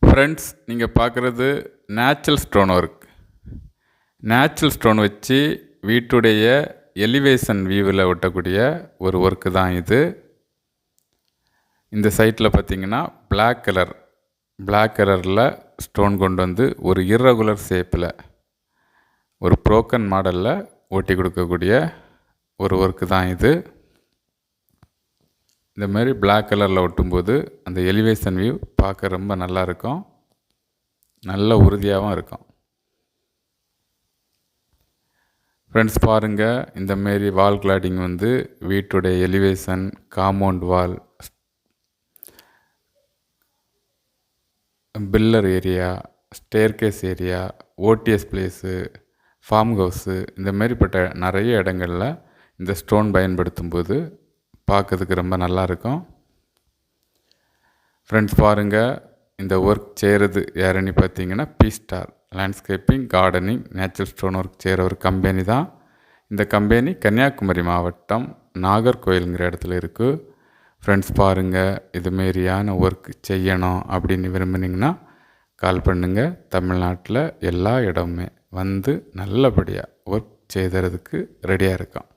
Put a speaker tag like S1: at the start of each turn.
S1: Friends, நீங்கள் பார்க்குறது natural stone work. Natural stone வச்சு வீட்டுடைய எலிவேஷன் வியூவில் ஒட்டக்கூடிய ஒரு ஒர்க்கு தான் இது. இந்த சைட்டில் பார்த்தீங்கன்னா பிளாக் கலரில் ஸ்டோன் கொண்டு வந்து ஒரு இர்ரெகுலர் ஷேப்பில் ஒரு ப்ரோக்கன் மாடலில் ஒட்டி கொடுக்கக்கூடிய ஒரு ஒர்க்கு தான் இது. இந்த மாதிரி பிளாக் கலரில் ஒட்டும்போது அந்த எலிவேஷன் வியூ பார்க்க ரொம்ப நல்லாயிருக்கும், நல்ல உறுதியாகவும் இருக்கும். ஃப்ரெண்ட்ஸ் பாருங்கள், இந்தமாரி வால் கிளாடிங் வந்து வீட்டுடைய elevation, compound wall, pillar area, staircase area, ODS place, form house, இந்த மாதிரிப்பட்ட நிறைய இடங்களில் இந்த ஸ்டோன் பயன்படுத்தும் போது பார்க்கறதுக்கு ரொம்ப நல்லாயிருக்கும். ஃப்ரெண்ட்ஸ் பாருங்கள், இந்த ஒர்க் செய்கிறது யாருன்னு பார்த்தீங்கன்னா B-star landscaping, gardening, natural stone work செய்கிற ஒரு கம்பெனி தான். இந்த கம்பெனி கன்னியாகுமரி மாவட்டம் நாகர்கோயிலுங்கிற இடத்துல இருக்குது. ஃப்ரெண்ட்ஸ் பாருங்கள், இதுமாரியான ஒர்க் செய்யணும் அப்படின்னு விரும்புனீங்கன்னா கால் பண்ணுங்கள். தமிழ்நாட்டில் எல்லா இடமுமே வந்து நல்லபடியாக ஒர்க் செய்கிறதுக்கு ரெடியாக இருக்கோம்.